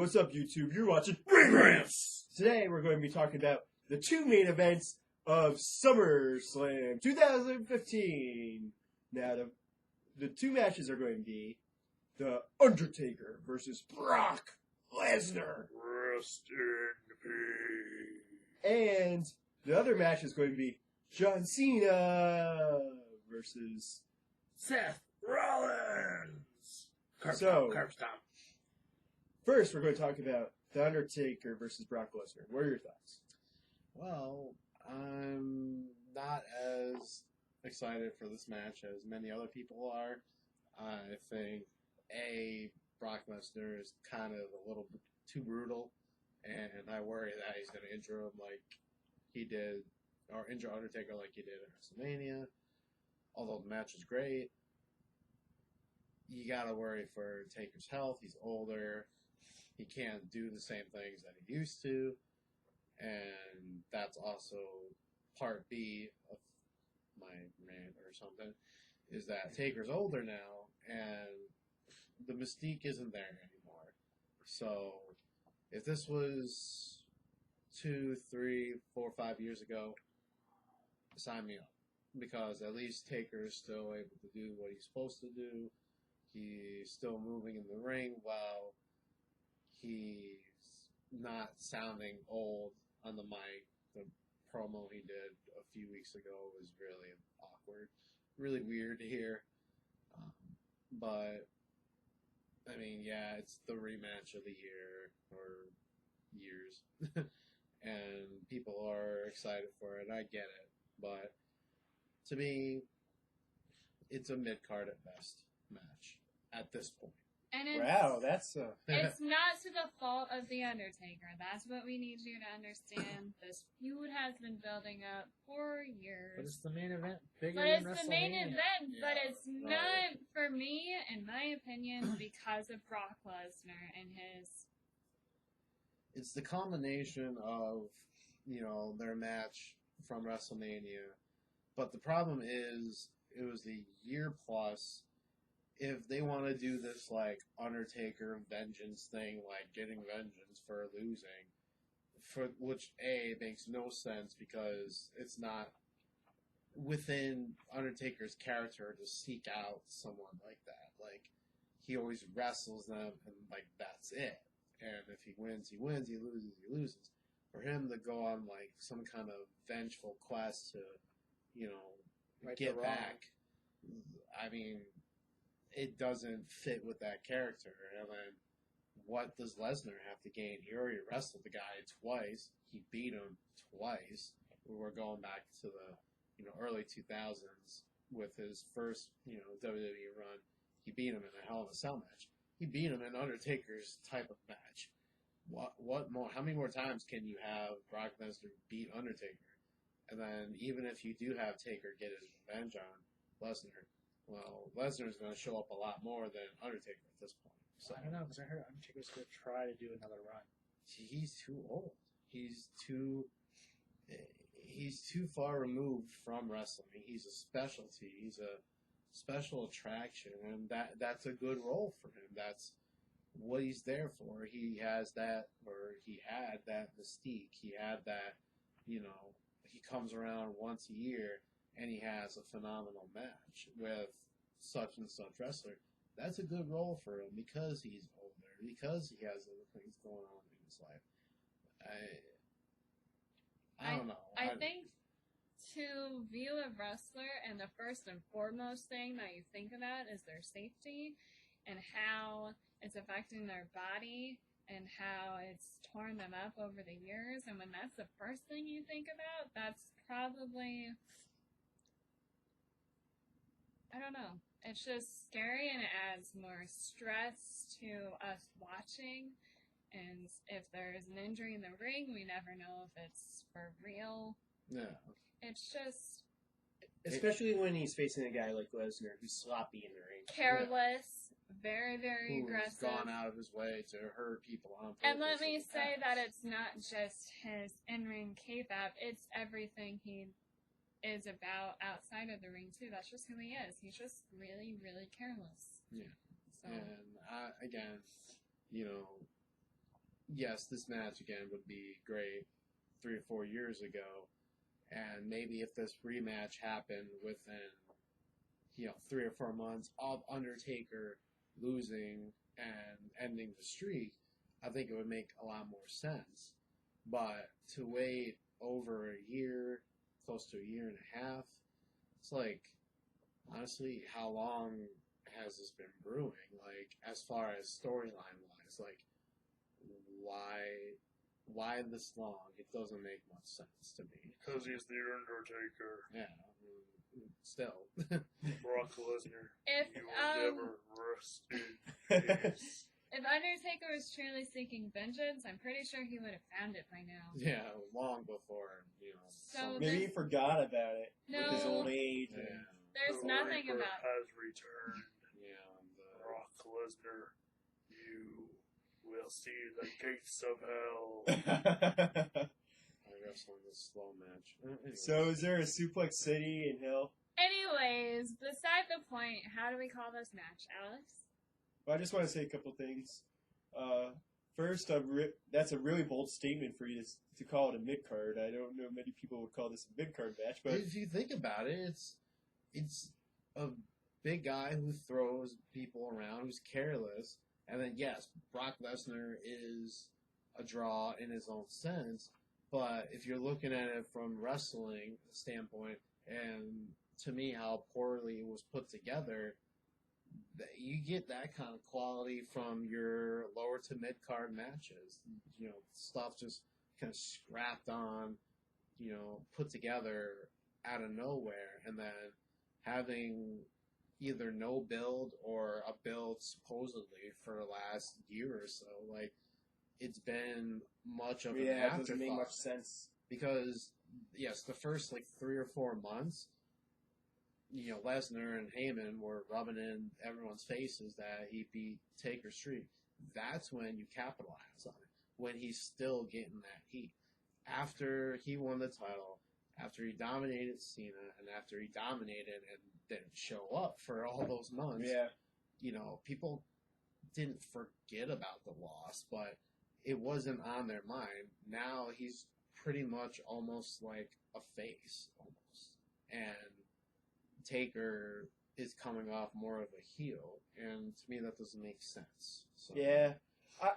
what's up, YouTube? You're watching Ring Rants! Today we're going to be talking about the two main events of SummerSlam 2015. Now, the two matches are going to be the Undertaker versus Brock Lesnar. Rest in peace. And the other match is going to be John Cena versus Seth Rollins. Carb stomp. First, we're going to talk about The Undertaker versus Brock Lesnar. What are your thoughts? Well, I'm not as excited for this match as many other people are. I think, Brock Lesnar is kind of a little bit too brutal, and I worry that he's going to injure him like he did, or injure Undertaker like he did at WrestleMania. Although the match is great, you got to worry for Taker's health. He's older. He can't do the same things that he used to, and that's also part B of my rant or something, is that Taker's older now, and the mystique isn't there anymore. So, if this was 2, 3, 4, 5 years ago, sign me up. Because at least Taker is still able to do what he's supposed to do. He's still moving in the ring while he's not sounding old on the mic. The promo he did a few weeks ago was really awkward, really weird to hear. But, I mean, yeah, it's the rematch of the year, or years. And people are excited for it. I get it. But, to me, it's a mid-card at best match at this point. And it's, Wow, that's... it's not to the fault of The Undertaker. That's what we need you to understand. This feud has been building up for years. But it's the main event. Bigger But than it's the main WrestleMania. event, Yeah, but it's right. not, for me, in my opinion, because of Brock Lesnar and his... It's the combination of, their match from WrestleMania. But the problem is, it was a year plus. If they want to do this, like, Undertaker vengeance thing, like getting vengeance for losing, which, makes no sense because it's not within Undertaker's character to seek out someone like that. Like, he always wrestles them, and, like, that's it. And if he wins, he wins. He loses, he loses. For him to go on, like, some kind of vengeful quest to, Right get the wrong. back, I mean, it doesn't fit with that character. And then, what does Lesnar have to gain? He already wrestled the guy twice. He beat him twice. We're going back to the, early 2000s with his first, WWE run. He beat him in a Hell in a Cell match. He beat him in Undertaker's type of match. What more? How many more times can you have Brock Lesnar beat Undertaker? And then, even if you do have Taker get his revenge on Lesnar, well, Lesnar's going to show up a lot more than Undertaker at this point. So I don't know, because I heard Undertaker's going to try to do another run. he's too old. He's too far removed from wrestling. He's a specialty. He's a special attraction, and that's a good role for him. That's what he's there for. He has that, or he had that mystique. He had that, he comes around once a year and he has a phenomenal match with such and such wrestler. That's a good role for him because he's older, because he has other things going on in his life. I don't know. I think to view a wrestler, and the first and foremost thing that you think about is their safety and how it's affecting their body and how it's torn them up over the years. And when that's the first thing you think about, that's probably, I don't know. It's just scary, and it adds more stress to us watching. And if there's an injury in the ring, we never know if it's for real. Yeah. It's just Especially when he's facing a guy like Lesnar, who's sloppy in the ring. careless, very, very Who's aggressive. gone out of his way to hurt people on purpose. And let me in the say past. that it's not just his in-ring K-pop, it's everything he is about outside of the ring, too. That's just who he is. He's just really, really careless. Yeah. So, And again, yes, this match again would be great 3 or 4 years ago, and maybe if this rematch happened within 3 or 4 months of Undertaker losing and ending the streak, I think it would make a lot more sense. But to wait over a year, close to a year and a half, it's like, honestly, how long has this been brewing? Like, as far as storyline wise, like, why this long? It doesn't make much sense to me. Because he's the Undertaker. Yeah, I mean, still. Brock Lesnar. If You will never rest in peace. if Undertaker was truly seeking vengeance, I'm pretty sure he would have found it by now. Yeah, long before, So Maybe he forgot about it with his No. old age. Yeah, There's The nothing Reaper about has returned. yeah, Brock Lesnar, you will see the gates of hell. I wrestled in this slow match. Anyways. So is there a Suplex City in hell? Anyways, beside the point, how do we call this match, Alex? Well, I just want to say a couple things. First, that's a really bold statement for you to call it a mid-card. I don't know many people would call this a mid-card match, but if you think about it, it's a big guy who throws people around, who's careless, and then yes, Brock Lesnar is a draw in his own sense, but if you're looking at it from wrestling standpoint, and to me how poorly it was put together, you get that kind of quality from your lower to mid card matches. Stuff just kind of scrapped on, put together out of nowhere, and then having either no build or a build supposedly for the last year or so. Like, it's been much of an yeah, it afterthought. doesn't make much sense. Because, yes, the first 3 or 4 months, Lesnar and Heyman were rubbing in everyone's faces that he beat Taker's streak. That's when you capitalize on it, when he's still getting that heat. After he won the title, after he dominated Cena, and after he dominated and didn't show up for all those months, Yeah. People didn't forget about the loss, but it wasn't on their mind. Now he's pretty much almost like a face, almost. And Taker is coming off more of a heel, and to me that doesn't make sense. So, Yeah,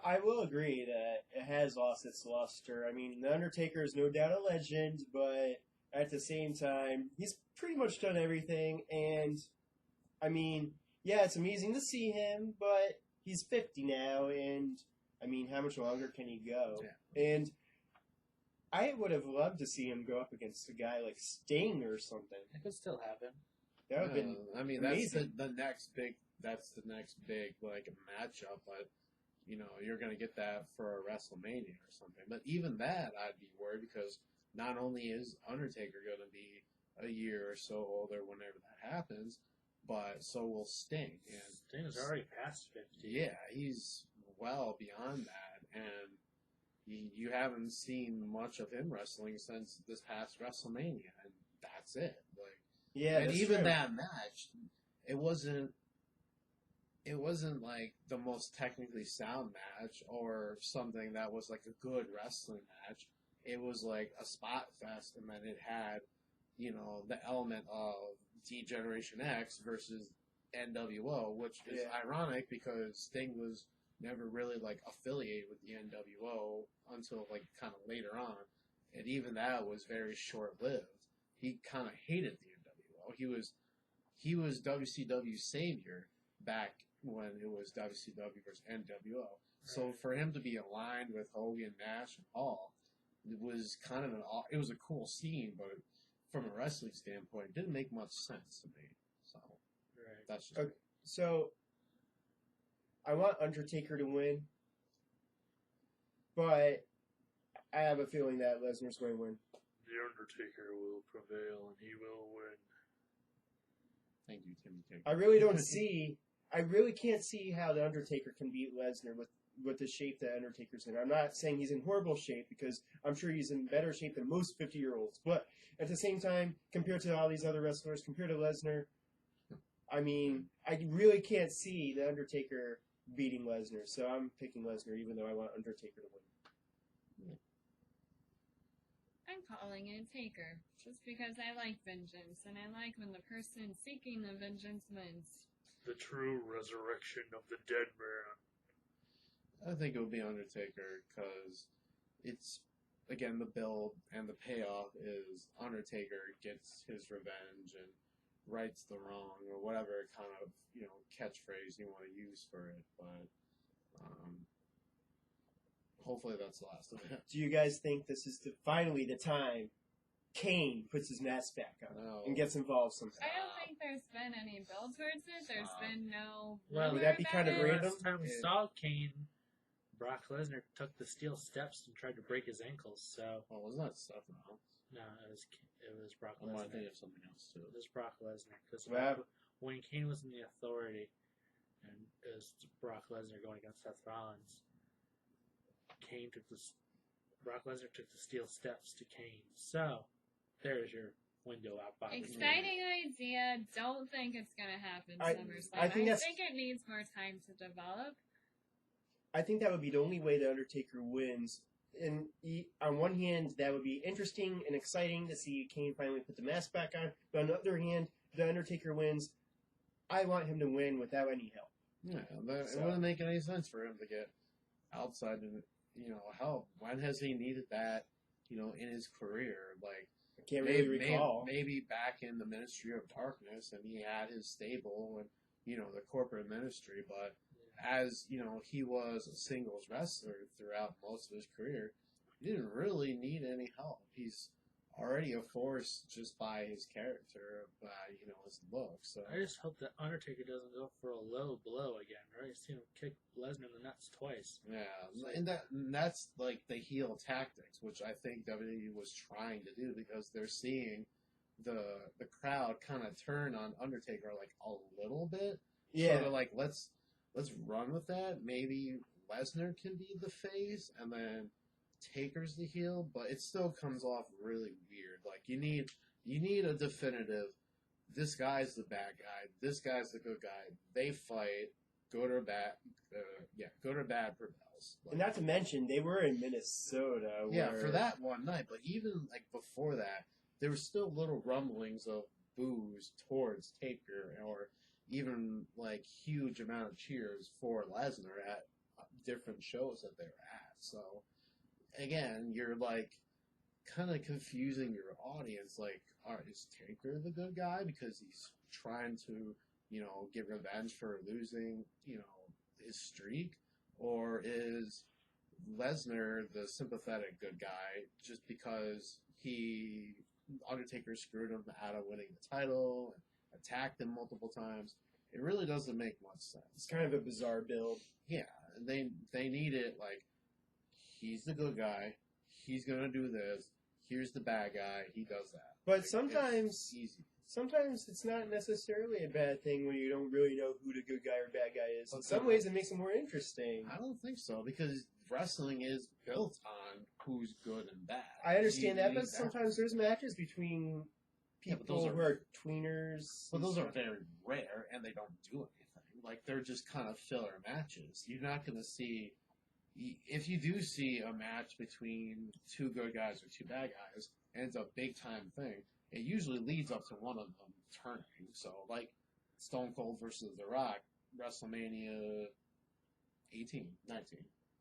I will agree that it has lost its luster. I mean, The Undertaker is no doubt a legend, but at the same time, he's pretty much done everything, and, I mean, yeah, it's amazing to see him, but he's 50 now, and, I mean, how much longer can he go? Yeah. And I would have loved to see him go up against a guy like Sting or something. It could still happen. That would have been I mean, amazing. that's the next big like matchup, but you're gonna get that for a WrestleMania or something. But even that, I'd be worried, because not only is Undertaker gonna be a year or so older whenever that happens, but so will Sting. And Sting's already past 50. yeah, he's well beyond that, and you haven't seen much of him wrestling since this past WrestleMania, and that's it. Like, yeah, and that's even true. that match, it wasn't like the most technically sound match or something that was like a good wrestling match. It was like a spot fest, and then it had, the element of D-Generation X versus NWO, which is Yeah. ironic because Sting was never really like affiliated with the NWO until like kind of later on, and even that was very short-lived. He kind of hated the NWO. He was WCW's savior back when it was WCW versus NWO. So for him to be aligned with Hogan, Nash, and Hall, it was kind of it was a cool scene, but from a wrestling standpoint, it didn't make much sense to me. So Right. that's just Okay. So, I want Undertaker to win, but I have a feeling that Lesnar's going to win. The Undertaker will prevail and he will win. thank you, Timmy Taker. I really can't see how the Undertaker can beat Lesnar with the shape that Undertaker's in. I'm not saying he's in horrible shape, because I'm sure he's in better shape than most 50-year-olds. But at the same time, compared to all these other wrestlers, compared to Lesnar, I mean, I really can't see the Undertaker beating Lesnar. So I'm picking Lesnar, even though I want Undertaker to win. I'm calling it Taker, just because I like vengeance, and I like when the person seeking the vengeance wins. The true resurrection of the dead man. I think it would be Undertaker because it's, again, the build and the payoff is Undertaker gets his revenge and rights the wrong or whatever kind of, catchphrase you want to use for it. But hopefully that's the last of it. Do you guys think this is finally the time Kane puts his mask back on and gets involved somehow? I don't think there's been any build towards it. There's been no. Well, would that be kind of random? Last time we saw Kane, Brock Lesnar took the steel steps and tried to break his ankles. So Well, wasn't that stuff now? no, it was Brock I might Lesnar. think of something else too. It was Brock Lesnar because Wow. when Kane was in the Authority, and it was Brock Lesnar going against Seth Rollins, Brock Lesnar took the steel steps to Kane. So there's your window out by Exciting idea. Don't think it's gonna happen. I SummerSlam. think that's- it needs more time to develop. I think that would be the only way the Undertaker wins. And on one hand, that would be interesting and exciting to see Kane finally put the mask back on. But on the other hand, the Undertaker wins. I want him to win without any help. Yeah, it So- wouldn't make any sense for him to get outside help. When has he needed that, in his career? Like, I can't really recall. Maybe back in the Ministry of Darkness, and he had his stable and, the corporate ministry, but as, he was a singles wrestler throughout most of his career, he didn't really need any help. He's already a force just by his character, by, his look. So I just hope that Undertaker doesn't go for a low blow again. Right? I've seen him kick Lesnar in the nuts twice. yeah, and that's like the heel tactics, which I think WWE was trying to do because they're seeing the crowd kind of turn on Undertaker like a little bit. Yeah. So they're like, let's run with that. Maybe Lesnar can be the face, and then Taker's the heel, but it still comes off really weird. Like you need a definitive. This guy's the bad guy. This guy's the good guy. They fight. Good or bad. Good or bad prevails. And not to mention, they were in Minnesota. Yeah, where- for that one night. But even like before that, there were still little rumblings of boos towards Taker, or even like huge amount of cheers for Lesnar at different shows that they were at. So again, you're like kind of confusing your audience. Like, is Taker the good guy because he's trying to, get revenge for losing, his streak, or is Lesnar the sympathetic good guy just because Undertaker screwed him out of winning the title and attacked him multiple times? It really doesn't make much sense. It's kind of a bizarre build. Yeah, they need it like he's the good guy, he's gonna do this. Here's the bad guy, he does that. But Like, sometimes it's easy. Sometimes it's not necessarily a bad thing when you don't really know who the good guy or bad guy is. In But some ways, it makes it more interesting. I don't think so because wrestling is built on who's good and bad. I understand You that, need but sometimes there's matches between Yeah, but people those who are tweeners. But those are very rare, and they don't do anything. Like, they're just kind of filler matches. You're not going to see... If you do see a match between two good guys or two bad guys, and it's a big-time thing, it usually leads up to one of them turning. So, like, Stone Cold versus The Rock, WrestleMania 18, 19,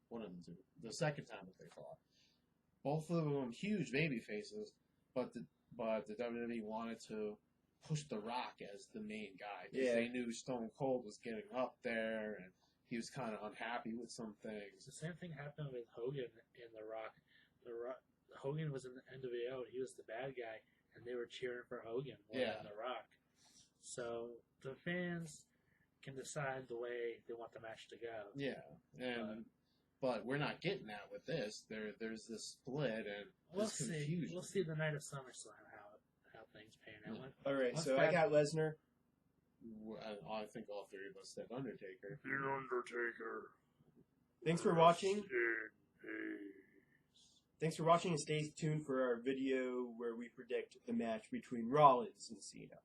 one of the two. The second time that they fought. Both of them huge baby faces, but the WWE wanted to push The Rock as the main guy because Yeah. they knew Stone Cold was getting up there and he was kind of unhappy with some things. The same thing happened with Hogan and The Rock. Hogan was in the NWO. He was the bad guy, and they were cheering for Hogan more Yeah. than The Rock. So the fans can decide the way they want the match to go. Yeah, but we're not getting that with this. There's this split and We'll this see. confusion. We'll see the night of SummerSlam how things pan out. All right, What's so bad? I got Lesnar. I think all three of us said Undertaker. The Undertaker. Thanks for watching. Rest in peace. Thanks for watching, and stay tuned for our video where we predict the match between Rollins and Cena.